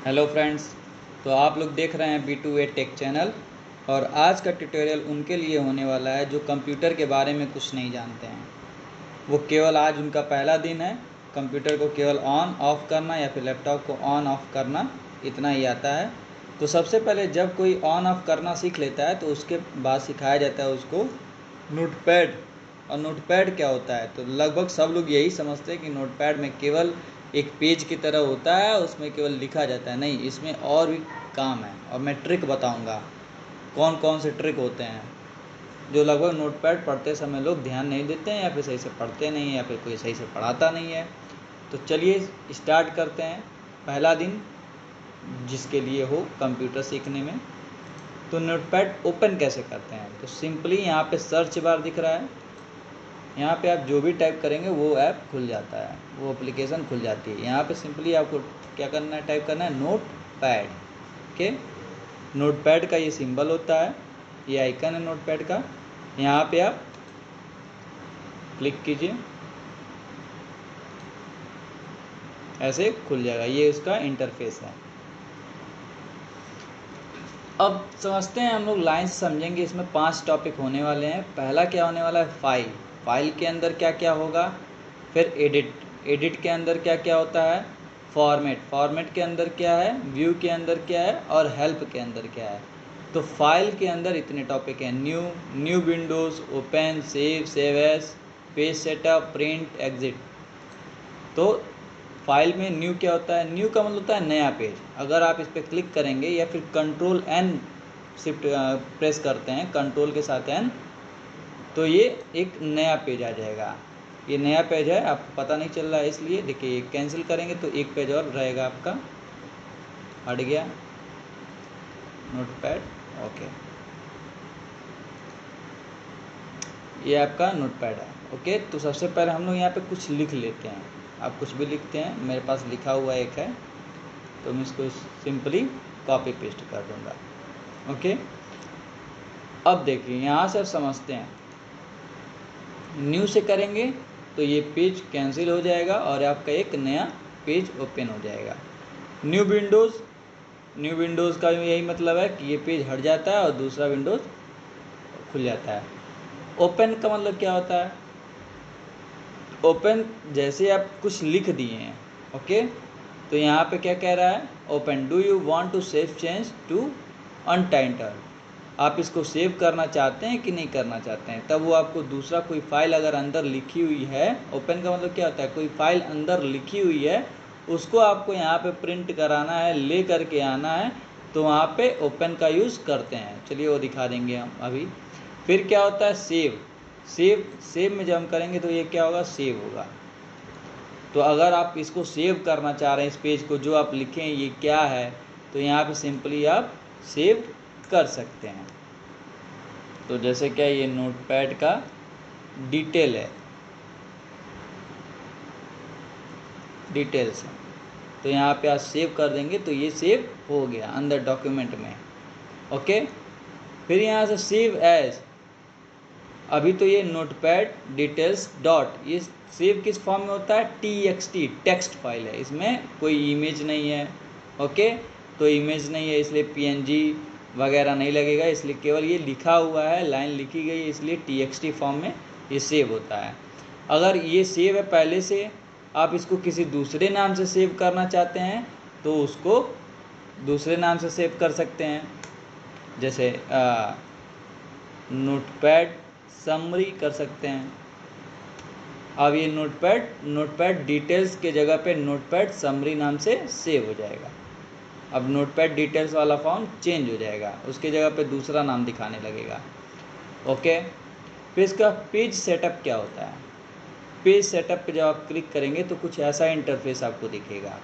Hello friends. तो आप लोग देख रहे हैं B2A टेक चैनल। और आज का ट्यूटोरियल उनके लिए होने वाला है जो कंप्यूटर के बारे में कुछ नहीं जानते हैं। वो केवल आज उनका पहला दिन है। कंप्यूटर को केवल ऑन ऑफ करना या फिर लैपटॉप को ऑन ऑफ करना, इतना ही आता है। तो सबसे पहले जब कोई ऑन ऑफ करना सीख लेता है तो उसके बाद सिखाया जाता है उसको नोटपैड। और नोटपैड क्या होता है, तो लगभग सब लोग यही समझते हैं कि नोटपैड में केवल एक पेज की तरह होता है, उसमें केवल लिखा जाता है। नहीं, इसमें और भी काम है और मैं ट्रिक बताऊंगा कौन कौन से ट्रिक होते हैं जो लगभग नोटपैड पढ़ते समय लोग ध्यान नहीं देते हैं, या फिर सही से पढ़ते नहीं हैं, या फिर कोई सही से पढ़ाता नहीं है। तो चलिए स्टार्ट करते हैं। पहला दिन जिसके लिए हो कंप्यूटर सीखने में, तो नोटपैड ओपन कैसे करते हैं। तो सिंपली यहाँ पे सर्च बार दिख रहा है, यहाँ पे आप जो भी टाइप करेंगे वो ऐप खुल जाता है, वो एप्लीकेशन खुल जाती है। यहाँ पे सिंपली आपको क्या करना है, टाइप करना है नोटपैड। ओके, नोटपैड का ये सिंबल होता है, ये आइकन है नोटपैड का। यहाँ पे आप क्लिक कीजिए, ऐसे खुल जाएगा। ये उसका इंटरफेस है। अब समझते हैं, हम लोग लाइन से समझेंगे। इसमें 5 टॉपिक होने वाले हैं। पहला क्या होने वाला है, फाइल। फाइल के अंदर क्या क्या होगा। फिर एडिट, एडिट के अंदर क्या क्या होता है। फॉर्मेट, फॉर्मेट के अंदर क्या है। व्यू के अंदर क्या है, और हेल्प के अंदर क्या है। तो फाइल के अंदर इतने टॉपिक हैं। New, new windows, open, save, save as, page setup, print, exit. तो फाइल में न्यू क्या होता है, न्यू का मतलब होता है नया पेज। अगर आप इस पर क्लिक करेंगे या फिर कंट्रोल एन शिफ्ट प्रेस करते हैं, कंट्रोल के साथ एन, तो ये एक नया पेज आ जाएगा। ये नया पेज है, आपको पता नहीं चल रहा है इसलिए। देखिए कैंसिल करेंगे तो एक पेज और रहेगा आपका, हट गया नोटपैड। ओके, ये आपका नोटपैड है। ओके, तो सबसे पहले हम लोग यहाँ पे कुछ लिख लेते हैं। आप कुछ भी लिखते हैं, मेरे पास लिखा हुआ एक है, तो मैं इसको सिंपली कॉपी पेस्ट कर दूंगा। ओके, अब देखिए यहाँ से आप समझते हैं, न्यू से करेंगे तो ये पेज कैंसिल हो जाएगा और आपका एक नया पेज ओपन हो जाएगा। न्यू विंडोज़, न्यू विंडोज़ का यही मतलब है कि ये पेज हट जाता है और दूसरा विंडोज़ खुल जाता है। ओपन का मतलब क्या होता है, ओपन जैसे आप कुछ लिख दिए हैं। ओके, तो यहाँ पे क्या कह रहा है, open, do you want to save change to untitled. आप इसको सेव करना चाहते हैं कि नहीं करना चाहते हैं। तब वो आपको दूसरा कोई फाइल अगर अंदर लिखी हुई है, ओपन का मतलब क्या होता है, कोई फाइल अंदर लिखी हुई है, उसको आपको यहाँ पे प्रिंट कराना है, ले करके आना है, तो वहाँ पे ओपन का यूज़ करते हैं। चलिए वो दिखा देंगे हम अभी। फिर क्या होता है, सेव। सेव, सेव में जब हम करेंगे तो ये क्या होगा, सेव होगा। तो अगर आप इसको सेव करना चाह रहे हैं, इस पेज को जो आप लिखें ये क्या है, तो यहाँ पे सिंपली आप सेव कर सकते हैं। तो जैसे क्या, ये नोटपैड का डिटेल है, डिटेल्स है, तो यहाँ पे आप सेव कर देंगे तो ये सेव हो गया अंदर डॉक्यूमेंट में। ओके, फिर यहाँ से सेव एज। अभी तो ये नोटपैड डिटेल्स डॉट, ये सेव किस फॉर्म में होता है, TXT, टेक्स्ट फाइल है, इसमें कोई इमेज नहीं है। ओके, तो इमेज नहीं है इसलिए PNG वगैरह नहीं लगेगा, इसलिए केवल ये लिखा हुआ है, लाइन लिखी गई है, इसलिए TXT फॉर्म में ये सेव होता है। अगर ये सेव है पहले से, आप इसको किसी दूसरे नाम से सेव करना चाहते हैं तो उसको दूसरे नाम से सेव कर सकते हैं। जैसे नोटपैड समरी कर सकते हैं। अब ये नोटपैड, नोटपैड डिटेल्स के जगह पे नोटपैड समरी नाम से सेव हो जाएगा। अब नोटपैड डिटेल्स वाला फॉर्म चेंज हो जाएगा, उसके जगह पे दूसरा नाम दिखाने लगेगा। ओके, फिर इसका पेज सेटअप क्या होता है। पेज सेटअप पे जब आप क्लिक करेंगे तो कुछ ऐसा इंटरफेस आपको दिखेगा।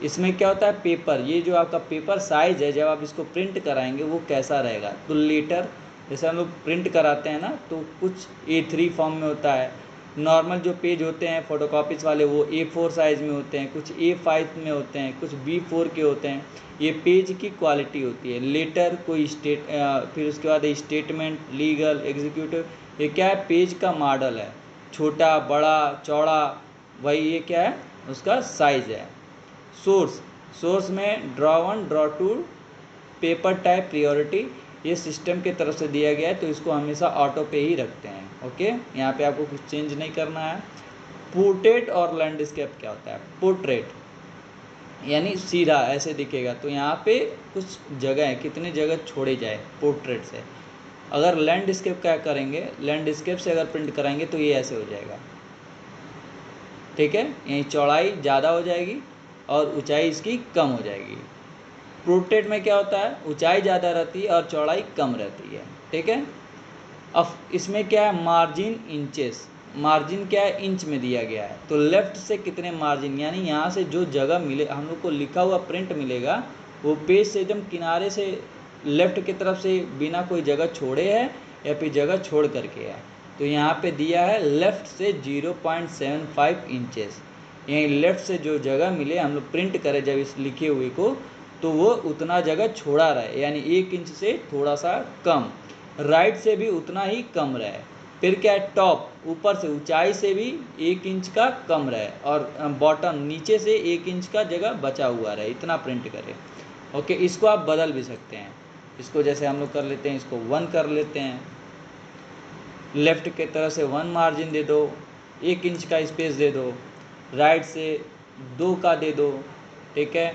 इसमें क्या होता है, पेपर, ये जो आपका पेपर साइज़ है, जब आप इसको प्रिंट कराएंगे वो कैसा रहेगा। तो लेटर, जैसे हम लोग प्रिंट कराते हैं ना, तो कुछ A3 फॉर्म में होता है। नॉर्मल जो पेज होते हैं फ़ोटोकॉपीज़ वाले, वो A4 साइज़ में होते हैं, कुछ A5 में होते हैं, कुछ B4 के होते हैं। ये पेज की क्वालिटी होती है। लेटर कोई फिर उसके बाद स्टेटमेंट, लीगल, एग्जीक्यूटिव, ये क्या है, पेज का मॉडल है, छोटा, बड़ा, चौड़ा, वही ये क्या है, उसका साइज़ है। सोर्स, सोर्स में draw 1 draw 2 paper type priority ये सिस्टम की तरफ से दिया गया है, तो इसको हमेशा ऑटो पे ही रखते हैं। ओके, यहाँ पे आपको कुछ चेंज नहीं करना है। पोर्ट्रेट और लैंडस्केप क्या होता है? पोर्ट्रेट यानी सीधा ऐसे दिखेगा, तो यहाँ पे कुछ जगह है, कितनी जगह छोड़ी जाए पोर्ट्रेट से। अगर लैंडस्केप क्या करेंगे, लैंडस्केप से अगर प्रिंट कराएंगे तो ये ऐसे हो जाएगा, ठीक है। यहीं चौड़ाई ज़्यादा हो जाएगी और ऊंचाई इसकी कम हो जाएगी। पोर्ट्रेट में क्या होता है, ऊंचाई ज़्यादा रहती है और चौड़ाई कम रहती है, ठीक है। अब इसमें क्या है, मार्जिन इंचेस, मार्जिन क्या है, इंच में दिया गया है। तो लेफ्ट से कितने मार्जिन, यानी यहाँ से जो जगह मिले हम लोग को लिखा हुआ प्रिंट मिलेगा, वो पेज से एकदम किनारे से लेफ्ट की तरफ से बिना कोई जगह छोड़े है या फिर जगह छोड़ करके है। तो यहाँ पे दिया है लेफ्ट से 0.75 इंचेस, यहीं लेफ्ट से जो जगह मिले हम लोग प्रिंट करें जब इस लिखे हुए को, तो वो उतना जगह छोड़ा रहे, यानी 1 इंच से थोड़ा सा कम। राइट से भी उतना ही कम रहे। फिर क्या है, टॉप ऊपर से ऊंचाई से भी 1 इंच का कम रहे, और बॉटम नीचे से 1 इंच का जगह बचा हुआ रहे, इतना प्रिंट करें। ओके, इसको आप बदल भी सकते हैं। इसको जैसे हम लोग कर लेते हैं, इसको 1 कर लेते हैं, लेफ्ट के तरफ से 1 मार्जिन दे दो, 1 इंच का स्पेस दे दो, राइट से 2 का दे दो, ठीक है,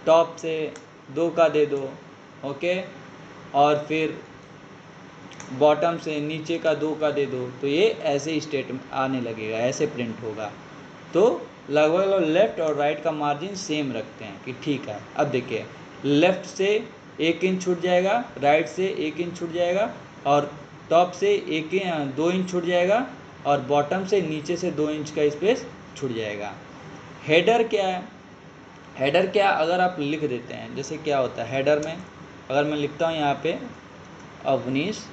टॉप से 2 का दे दो, ओके, और फिर बॉटम से नीचे का 2 का दे दो। तो ये ऐसे स्टेट में आने लगेगा, ऐसे प्रिंट होगा। तो लगभग लेफ्ट और राइट का मार्जिन सेम रखते हैं कि ठीक है। अब देखिए, लेफ्ट से 1 इंच छूट जाएगा, राइट से 1 इंच छूट जाएगा, और टॉप से 2 इंच छूट जाएगा, और बॉटम से नीचे से 2 इंच का स्पेस छूट जाएगा। हेडर क्या है, हेडर क्या, अगर आप लिख देते हैं, जैसे क्या होता है हेडर में, अगर मैं लिखता हूँ यहाँ पे अवनीश,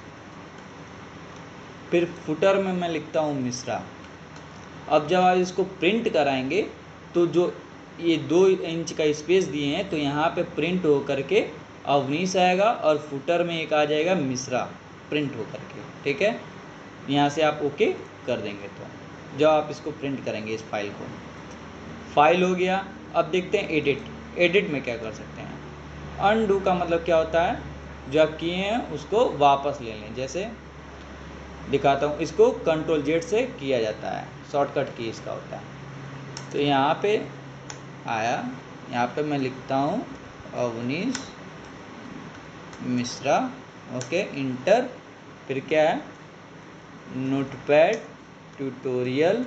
फिर फुटर में मैं लिखता हूँ मिश्रा। अब जब आप इसको प्रिंट कराएंगे तो जो ये 2 इंच का स्पेस दिए हैं, तो यहाँ पे प्रिंट हो करके अवनीश आएगा, और फुटर में एक आ जाएगा मिश्रा प्रिंट हो करके, ठीक है। यहाँ से आप ओके कर देंगे, तो जब आप इसको प्रिंट करेंगे इस फाइल को, फाइल हो गया। अब देखते हैं एडिट, एडिट में क्या कर सकते हैं। अनडू का मतलब क्या होता है, जो आप किए हैं उसको वापस ले लें। जैसे दिखाता हूँ, इसको कंट्रोल जेड से किया जाता है, शॉर्टकट की इसका होता है। तो यहाँ पे आया, यहाँ पे मैं लिखता हूँ अवनीश मिश्रा, ओके, इंटर, फिर क्या है, नोटपैड ट्यूटोरियल।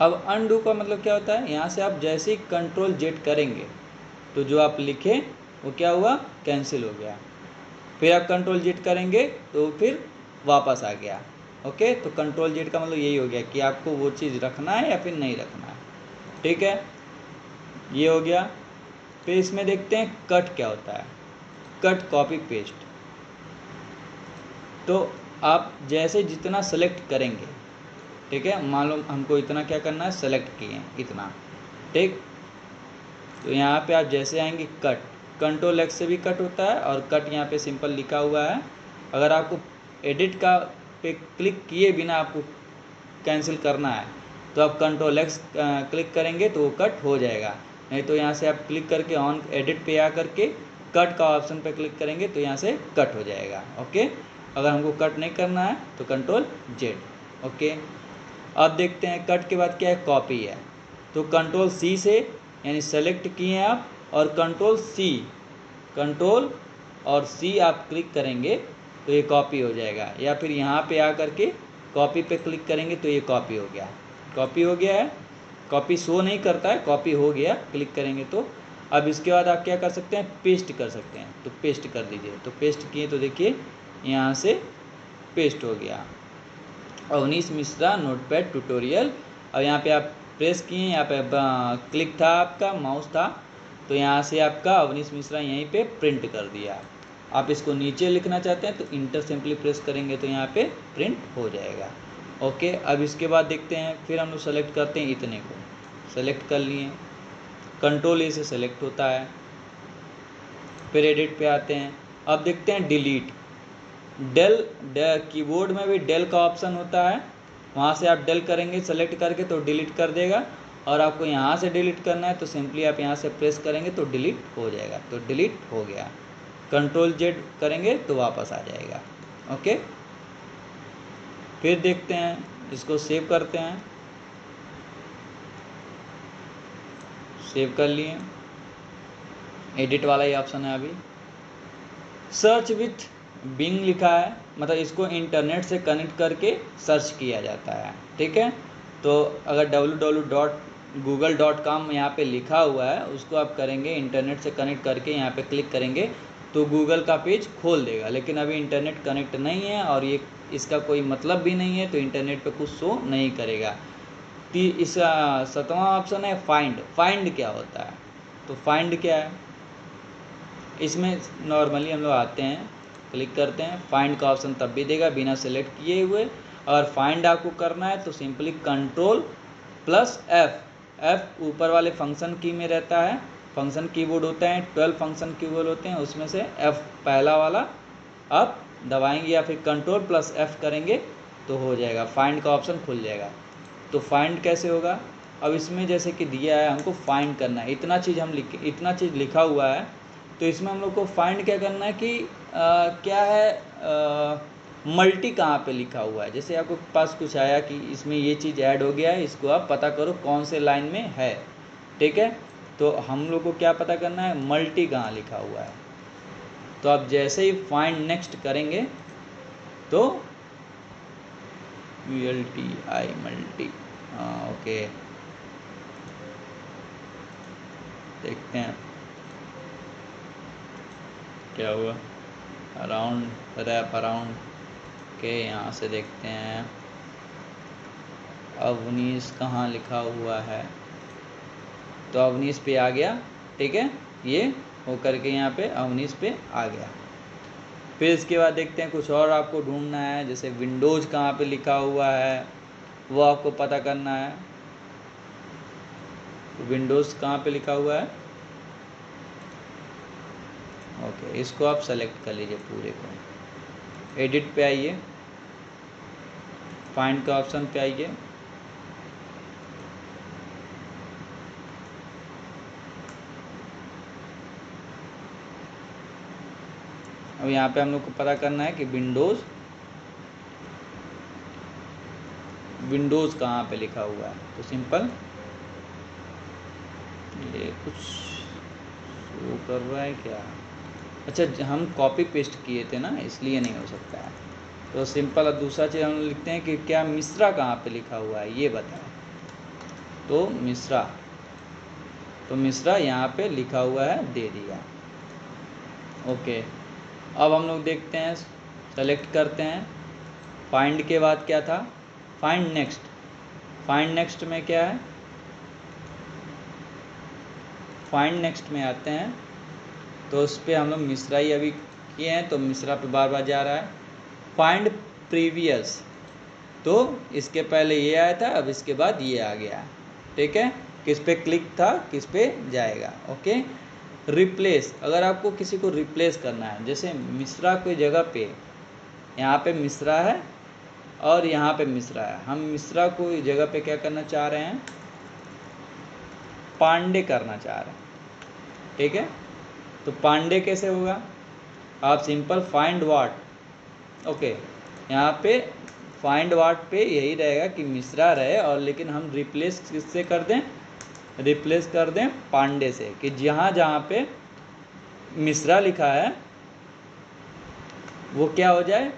अब अनडू का मतलब क्या होता है, यहाँ से आप जैसे ही कंट्रोल जेड करेंगे तो जो आप लिखे वो क्या हुआ, कैंसिल हो गया। फिर आप कंट्रोल जेड करेंगे तो फिर वापस आ गया। ओके, तो कंट्रोल जेड का मतलब यही हो गया कि आपको वो चीज़ रखना है या फिर नहीं रखना है, ठीक है। ये हो गया। फिर इसमें देखते हैं कट क्या होता है, कट कॉपी पेस्ट। तो आप जैसे जितना सेलेक्ट करेंगे, ठीक है, मान लो हमको इतना क्या करना है, सेलेक्ट किए इतना, ठीक। तो यहाँ पे आप जैसे आएंगे कट, कंट्रोल एक्स से भी कट होता है, और कट यहाँ पे सिंपल लिखा हुआ है। अगर आपको एडिट का पे क्लिक किए बिना आपको कैंसिल करना है तो आप कंट्रोल एक्स क्लिक करेंगे तो वो कट हो जाएगा। नहीं तो यहाँ से आप क्लिक करके ऑन एडिट पे आ करके कट का ऑप्शन पे क्लिक करेंगे तो यहाँ से कट हो जाएगा। ओके, अगर हमको कट नहीं करना है तो कंट्रोल जेड। ओके, अब देखते हैं कट के बाद क्या है, कॉपी है। तो कंट्रोल सी से, यानी सेलेक्ट किए हैं आप, और कंट्रोल और सी आप क्लिक करेंगे तो ये कॉपी हो जाएगा। या फिर यहाँ पे आ करके कॉपी पे क्लिक करेंगे तो ये कॉपी हो गया, कॉपी हो गया है। कॉपी शो नहीं करता है, कॉपी हो गया क्लिक करेंगे तो। अब इसके बाद आप क्या कर सकते हैं, पेस्ट कर सकते हैं। तो पेस्ट कर दीजिए, तो पेस्ट किए तो देखिए यहाँ से पेस्ट हो गया, अवनीश मिश्रा नोटपैड ट्यूटोरियल। अब यहाँ पे आप प्रेस किए, यहाँ पे क्लिक था आपका, माउस था, तो यहाँ से आपका अवनीश मिश्रा यहीं पे प्रिंट कर दिया। आप इसको नीचे लिखना चाहते हैं तो इंटर सिंपली प्रेस करेंगे तो यहाँ पे प्रिंट हो जाएगा। ओके, अब इसके बाद देखते हैं, फिर हम लोग सेलेक्ट करते हैं, इतने को सेलेक्ट कर लिए, कंट्रोल ए से सेलेक्ट होता है, फिर एडिट पे आते हैं। अब देखते हैं डिलीट, डेल कीबोर्ड में भी डेल का ऑप्शन होता है, वहाँ से आप डेल करेंगे सेलेक्ट करके तो डिलीट कर देगा। और आपको यहाँ से डिलीट करना है तो सिंपली आप यहाँ से प्रेस करेंगे तो डिलीट हो जाएगा, तो डिलीट हो गया। कंट्रोल जेड करेंगे तो वापस आ जाएगा। ओके, फिर देखते हैं, इसको सेव करते हैं। सेव कर लिए, एडिट वाला ही ऑप्शन है अभी। सर्च विथ बिंग लिखा है, मतलब इसको इंटरनेट से कनेक्ट करके सर्च किया जाता है। ठीक है, तो अगर www.google.com यहाँ पे लिखा हुआ है, उसको आप करेंगे इंटरनेट से कनेक्ट करके, यहाँ पे क्लिक करेंगे तो गूगल का पेज खोल देगा। लेकिन अभी इंटरनेट कनेक्ट नहीं है और ये इसका कोई मतलब भी नहीं है, तो इंटरनेट पे कुछ शो नहीं करेगा। इसका 7वां ऑप्शन है फाइंड। फाइंड क्या होता है? तो फाइंड क्या है, इसमें नॉर्मली हम लोग आते हैं, क्लिक करते हैं, फाइंड का ऑप्शन तब भी देगा बिना सेलेक्ट किए हुए। और फाइंड आपको करना है तो सिंपली कंट्रोल प्लस एफ ऊपर वाले फंक्शन की में रहता है। फंक्शन कीबोर्ड होता है, 12 फंक्शन कीबोर्ड होते हैं, उसमें से एफ पहला वाला आप दबाएंगे या फिर कंट्रोल प्लस एफ करेंगे तो हो जाएगा, फाइंड का ऑप्शन खुल जाएगा। तो फाइंड कैसे होगा? अब इसमें जैसे कि दिया है हमको फाइंड करना है, इतना चीज़ लिखा हुआ है, तो इसमें हम लोग को फाइंड क्या करना है कि क्या है, मल्टी कहाँ पे लिखा हुआ है। जैसे आपको पास कुछ आया कि इसमें ये चीज़ ऐड हो गया है, इसको आप पता करो कौन से लाइन में है। ठीक है, तो हम लोग को क्या पता करना है, मल्टी कहाँ लिखा हुआ है। तो आप जैसे ही फाइंड नेक्स्ट करेंगे तो VLTI मल्टी, ओके, देखते हैं क्या हुआ। अराउंड, रैप अराउंड के यहाँ से देखते हैं अवनीश कहाँ लिखा हुआ है, तो अवनीश पे आ गया। ठीक है, ये होकर के यहाँ पे अवनीश पे आ गया। फिर इसके बाद देखते हैं कुछ और आपको ढूंढना है, जैसे विंडोज़ कहाँ पे लिखा हुआ है वो आपको पता करना है। विंडोज़ कहाँ पे लिखा हुआ है, ओके, इसको आप सेलेक्ट कर लीजिए पूरे को। एडिट पे आइए, फाइंड का ऑप्शन पे आइए, अब यहाँ पे हम लोग को पता करना है कि विंडोज़ कहाँ पे लिखा हुआ है। तो सिंपल, ये कुछ शो कर रहा है क्या? अच्छा, हम कॉपी पेस्ट किए थे ना, इसलिए नहीं हो सकता है। तो सिंपल, अब दूसरा चीज़ हम लिखते हैं कि क्या मिश्रा कहाँ पे लिखा हुआ है ये बताएं। तो मिश्रा यहाँ पे लिखा हुआ है, दे दिया। ओके, अब हम लोग देखते हैं, सेलेक्ट करते हैं। फाइंड के बाद क्या था, फाइंड नेक्स्ट। फाइंड नेक्स्ट में क्या है, फाइंड नेक्स्ट में आते हैं तो उस पर हम लोग मिश्रा ही अभी किए हैं, तो मिश्रा पे बार बार जा रहा है। फाइंड प्रीवियस, तो इसके पहले ये आया था, अब इसके बाद ये आ गया। ठीक है, किस पे क्लिक था, किस पे जाएगा। ओके, रिप्लेस, अगर आपको किसी को रिप्लेस करना है, जैसे मिश्रा कोई जगह पे, यहाँ पे मिश्रा है और यहाँ पे मिश्रा है, हम मिश्रा को जगह पे क्या करना चाह रहे हैं, पांडे करना चाह रहे हैं। ठीक है, तो पांडे कैसे होगा, आप सिंपल फाइंड वाट, ओके, यहाँ पे फाइंड वाट पे यही रहेगा कि मिश्रा रहे, और लेकिन हम रिप्लेस किससे कर दें, रिप्लेस कर दें पांडे से, कि जहाँ जहाँ पे मिश्रा लिखा है वो क्या हो जाए,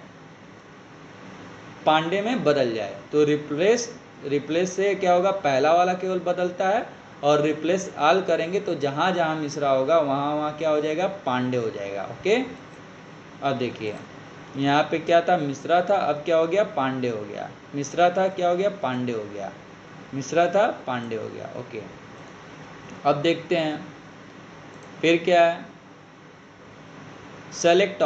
पांडे में बदल जाए। तो रिप्लेस से क्या होगा, पहला वाला केवल बदलता है, और रिप्लेस आल करेंगे तो जहाँ जहाँ मिश्रा होगा वहाँ वहाँ क्या हो जाएगा, पांडे हो जाएगा। ओके, अब देखिए यहाँ पे क्या था, मिश्रा था, अब क्या हो गया, पांडे हो गया। मिश्रा था, क्या हो गया, पांडे हो गया। मिश्रा था, पांडे हो गया। ओके, अब देखते हैं फिर क्या है, सेलेक्ट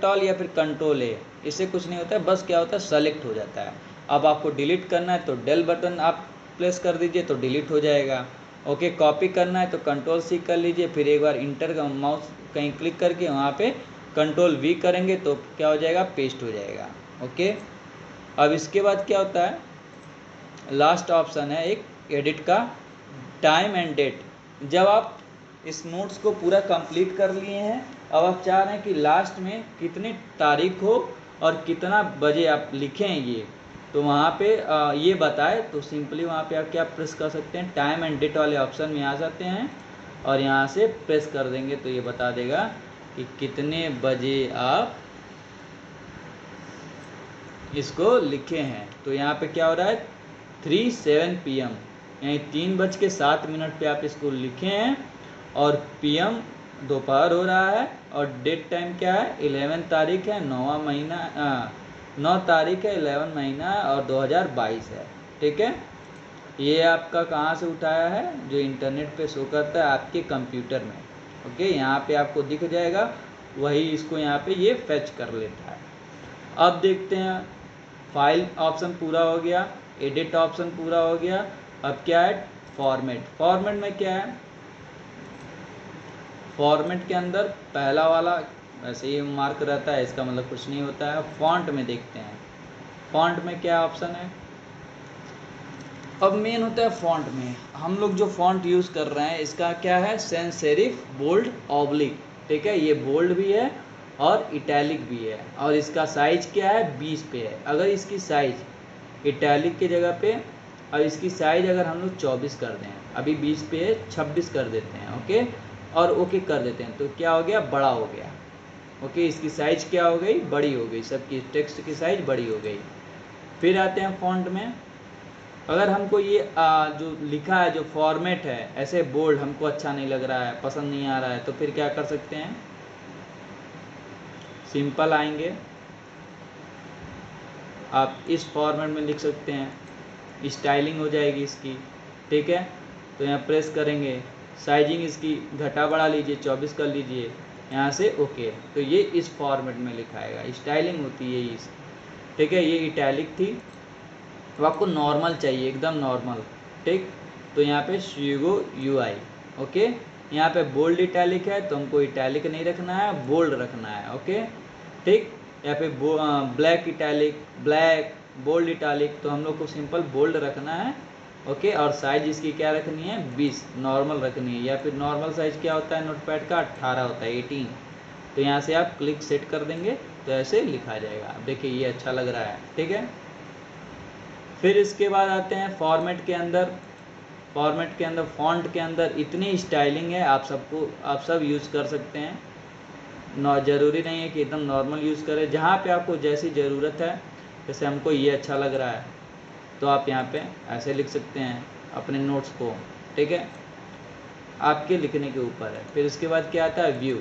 ऑल या फिर कंट्रोल ए, इससे कुछ नहीं होता है, बस क्या होता है, सेलेक्ट हो जाता है। अब आपको डिलीट करना है तो डेल बटन आप प्रेस कर दीजिए तो डिलीट हो जाएगा। ओके, कॉपी करना है तो कंट्रोल सी कर लीजिए, फिर एक बार इंटर का माउस कहीं क्लिक करके वहाँ पे कंट्रोल वी करेंगे तो क्या हो जाएगा, पेस्ट हो जाएगा। ओके, अब इसके बाद क्या होता है, लास्ट ऑप्शन है एक एडिट का टाइम एंड डेट। जब आप इस नोट्स को पूरा कंप्लीट कर लिए हैं, अब आप चाह रहे हैं कि लास्ट में कितनी तारीख हो और कितना बजे आप लिखें ये, तो वहाँ पे ये बताए, तो सिंपली वहाँ पे आप क्या प्रेस कर सकते हैं, टाइम एंड डेट वाले ऑप्शन में आ जाते हैं और यहाँ से प्रेस कर देंगे तो ये बता देगा कि कितने बजे आप इसको लिखे हैं। तो यहाँ पे क्या हो रहा है 3:07 PM, यानी 3:07 पे आप इसको लिखे हैं और PM दोपहर हो रहा है और डेट टाइम क्या है 11 तारीख है, 9वां महीना 9 तारीख है, 11 महीना और 2022 है। ठीक है, ये आपका कहाँ से उठाया है, जो इंटरनेट पे शो करता है आपके कंप्यूटर में। ओके, यहाँ पे आपको दिख जाएगा, वही इसको यहाँ पे ये फेच कर लेता है। अब देखते हैं, फाइल ऑप्शन पूरा हो गया, एडिट ऑप्शन पूरा हो गया, अब क्या है फॉर्मेट। फॉर्मेट में क्या है, फॉर्मेट के अंदर पहला वाला वैसे ही मार्क रहता है, इसका मतलब कुछ नहीं होता है। फॉन्ट में देखते हैं, फॉन्ट में क्या ऑप्शन है। अब मेन होता है फॉन्ट में, हम लोग जो फॉन्ट यूज़ कर रहे हैं इसका क्या है, सैंस सेरिफ बोल्ड ऑब्लिक। ठीक है, ये बोल्ड भी है और इटैलिक भी है और इसका साइज क्या है 20 पे है। अगर इसकी साइज इटैलिक की जगह पे, और इसकी साइज अगर हम लोग 24 कर दें, अभी 20 पे है 26 कर देते हैं, ओके, और ओके कर देते हैं, तो क्या हो गया, बड़ा हो गया। ओके, इसकी साइज क्या हो गई, बड़ी हो गई, सबकी टेक्स्ट की साइज बड़ी हो गई। फिर आते हैं फॉन्ट में, अगर हमको ये जो लिखा है जो फॉर्मेट है ऐसे बोल्ड हमको अच्छा नहीं लग रहा है, पसंद नहीं आ रहा है, तो फिर क्या कर सकते हैं, सिंपल आएंगे, आप इस फॉर्मेट में लिख सकते हैं, स्टाइलिंग हो जाएगी इसकी। ठीक है, तो यहाँ प्रेस करेंगे, साइजिंग इसकी घटा बढ़ा लीजिए, 24 कर लीजिए, यहाँ से ओके, तो ये इस फॉर्मेट में लिखाएगा, स्टाइलिंग होती है इस। ठीक है, ये इटैलिक थी, तो आपको नॉर्मल चाहिए, एकदम नॉर्मल। ठीक, तो यहाँ पे स्विगो UI। ओके, यहाँ पे बोल्ड इटैलिक है तो हमको इटैलिक नहीं रखना है, बोल्ड रखना है। ओके, ठीक, यहाँ पे black italic, black bold italic, तो हम लोग को सिंपल बोल्ड रखना है। ओके, और साइज इसकी क्या रखनी है 20 नॉर्मल रखनी है, या फिर नॉर्मल साइज क्या होता है नोटपैड का 18 होता है, 18। तो यहाँ से आप क्लिक सेट कर देंगे तो ऐसे लिखा जाएगा। अब देखिए ये अच्छा लग रहा है। ठीक है, फिर इसके बाद आते हैं फॉर्मेट के अंदर। फॉर्मेट के अंदर फॉन्ट के अंदर इतनी स्टाइलिंग है, आप सब यूज़ कर सकते हैं। ज़रूरी नहीं है कि एकदम नॉर्मल यूज़ करें, जहाँ पे आपको जैसी ज़रूरत है, जैसे हमको ये अच्छा लग रहा है तो आप यहाँ पे ऐसे लिख सकते हैं अपने नोट्स को। ठीक है, आपके लिखने के ऊपर है। फिर इसके बाद क्या आता है व्यू।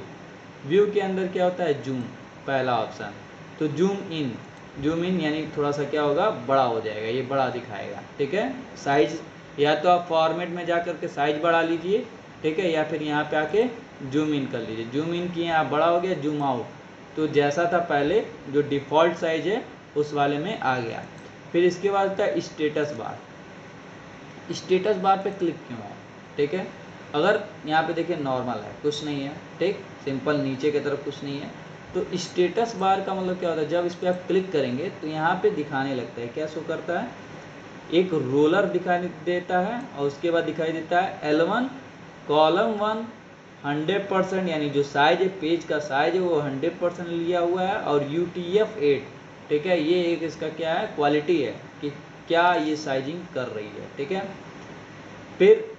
व्यू के अंदर क्या होता है जूम, पहला ऑप्शन, तो जूम इन यानी थोड़ा सा क्या होगा, बड़ा हो जाएगा, ये बड़ा दिखाएगा। ठीक है, साइज या तो आप फॉर्मेट में जा करके साइज बढ़ा लीजिए, ठीक है, या फिर यहाँ पे आके जूम इन कर लीजिए। जूम इन किए आप बड़ा हो गया, जूम आउट तो जैसा था पहले जो डिफ़ॉल्ट साइज है उस वाले में आ गया। फिर इसके बाद होता है स्टेटस बार। स्टेटस बार पे क्लिक क्यों है, ठीक है, अगर यहाँ पे देखिए नॉर्मल है, कुछ नहीं है, ठीक, सिंपल नीचे की तरफ कुछ नहीं है, तो स्टेटस बार का मतलब क्या होता है, जब इस पर आप क्लिक करेंगे तो यहाँ पे दिखाने लगता है, क्या शो करता है, एक रोलर दिखाई देता है और उसके बाद दिखाई देता है L1 कॉलम 1 100%, यानी जो साइज है पेज का साइज है वो 100% लिया हुआ है, और UTF-8। ठीक है, ये एक इसका क्या है क्वालिटी है कि क्या ये साइजिंग कर रही है। ठीक है, फिर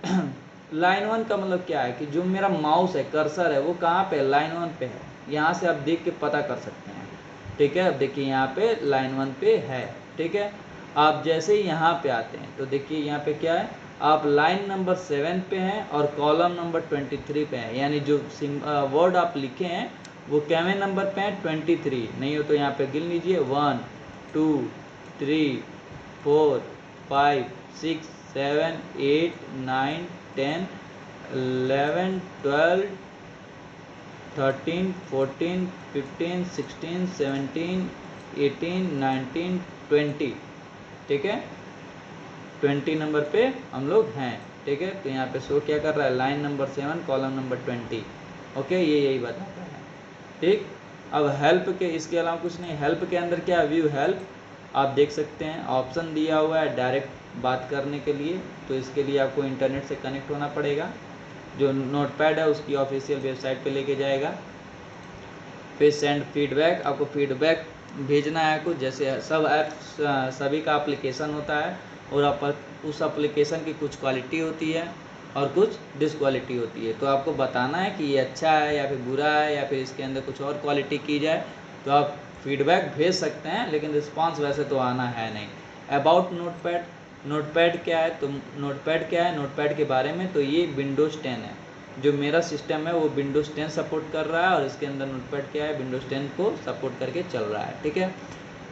लाइन 1 का मतलब क्या है कि जो मेरा माउस है, कर्सर है, वो कहाँ पे, लाइन 1 पे है, यहाँ से आप देख के पता कर सकते हैं। ठीक है, अब देखिए यहाँ पे लाइन 1 पे है। ठीक है, आप जैसे ही यहाँ पे आते हैं तो देखिए यहाँ पे क्या है, आप लाइन नंबर 7 पे हैं और कॉलम नंबर 23 पे हैं, यानी जो वर्ड आप लिखे हैं वो कैमे नंबर पे हैं 23, नहीं हो तो यहाँ पे गिन लीजिए 1 2 3 4 5 6 7 8 9 10 11 12 13 14 15 16 17 18 19 20। ठीक है, 20 नंबर पे हम लोग हैं। ठीक है, तो यहाँ पे शो क्या कर रहा है, line number 7 column number 20। Okay, ये यही बताता है। ठीक, अब हेल्प के इसके अलावा कुछ नहीं, हेल्प के अंदर क्या, व्यू हेल्प, आप देख सकते हैं ऑप्शन दिया हुआ है डायरेक्ट बात करने के लिए, तो इसके लिए आपको इंटरनेट से कनेक्ट होना पड़ेगा। जो नोटपैड है उसकी ऑफिशियल वेबसाइट पे लेके जाएगा। फिर सेंड फीडबैक, आपको फीडबैक भेजना है कुछ, जैसे सब ऐप्स सभी का एप्लीकेशन होता है और उस एप्लीकेशन की कुछ क्वालिटी होती है और कुछ डिसक्वालिटी होती है, तो आपको बताना है कि ये अच्छा है या फिर बुरा है या फिर इसके अंदर कुछ और क्वालिटी की जाए, तो आप फीडबैक भेज सकते हैं, लेकिन रिस्पांस वैसे तो आना है नहीं। अबाउट नोटपैड, नोटपैड क्या है, तो नोटपैड क्या है, नोटपैड के बारे में, तो ये विंडोज़ 10 है। जो मेरा सिस्टम है वो विंडोज़ 10 सपोर्ट कर रहा है और इसके अंदर नोटपैड क्या है, विंडोज़ 10 को सपोर्ट करके चल रहा है, ठीक है।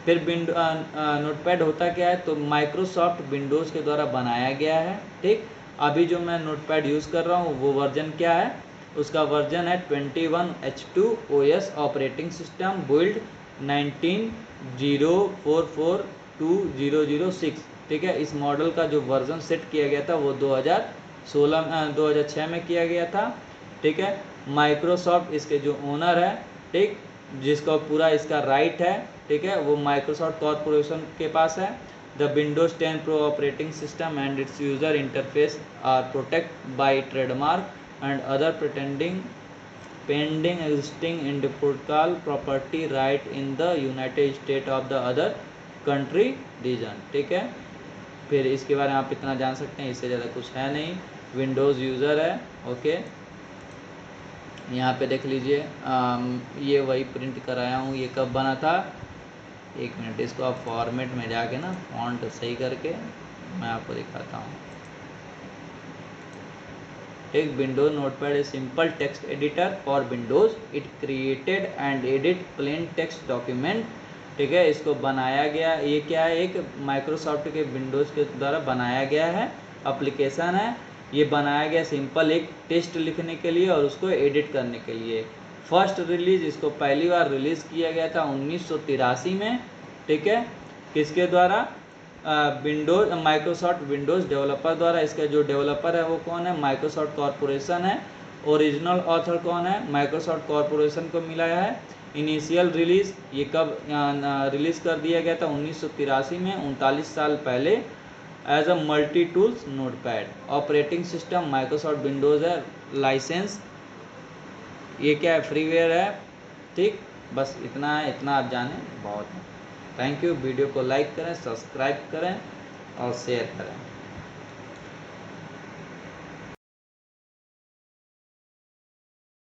फिर नोटपैड होता क्या है, तो माइक्रोसॉफ्ट विंडोज़ के द्वारा बनाया गया है, ठीक। अभी जो मैं नोटपैड यूज़ कर रहा हूँ वो वर्जन क्या है, उसका वर्जन है 21H2 OS operating system build 1904420006, ठीक है। इस मॉडल का जो वर्जन सेट किया गया था वो 2006 में किया गया था, ठीक है। माइक्रोसॉफ्ट इसके जो ओनर है, ठीक, जिसका पूरा इसका राइट है, ठीक है, वो माइक्रोसॉफ्ट कॉरपोरेशन के पास है। The windows 10 pro operating system and its user interface are protect by trademark and other pending existing in the protocol property right in the United State of the other country region, ठीक है। फिर इसके बारे में आप इतना जान सकते हैं, इससे ज़्यादा कुछ है नहीं। विंडोज़ यूज़र है, ओके। यहाँ पे देख लीजिए, ये वही प्रिंट कराया हूँ, ये कब बना था, एक मिनट, इसको आप फॉर्मेट में जाके ना फॉन्ट सही करके मैं आपको दिखाता हूँ। एक Windows notepad a simple text editor for Windows, it created and edit plain text document, ठीक है। इसको बनाया गया, ये क्या है, एक माइक्रोसॉफ्ट के विंडोज़ के द्वारा बनाया गया है, एप्लीकेशन है। ये बनाया गया सिंपल एक टेक्स्ट लिखने के लिए और उसको एडिट करने के लिए। फर्स्ट रिलीज इसको पहली बार रिलीज़ किया गया था 1983 में, ठीक है। किसके द्वारा, विंडोज माइक्रोसॉफ्ट विंडोज़ डेवलपर द्वारा। इसका जो डेवलपर है वो कौन है, माइक्रोसॉफ्ट कॉरपोरेशन है। ओरिजिनल ऑथर कौन है, माइक्रोसॉफ्ट कॉरपोरेशन को मिला है। इनिशियल रिलीज़ ये कब रिलीज़ कर दिया गया था, 1983 में, 39 साल पहले। As a multi tools notepad, operating system Microsoft Windows है। लाइसेंस ये क्या है, फ्रीवेयर है, ठीक। बस इतना है, इतना आप जानें बहुत है। Thank you. वीडियो को लाइक करें, सब्सक्राइब करें और शेयर करें।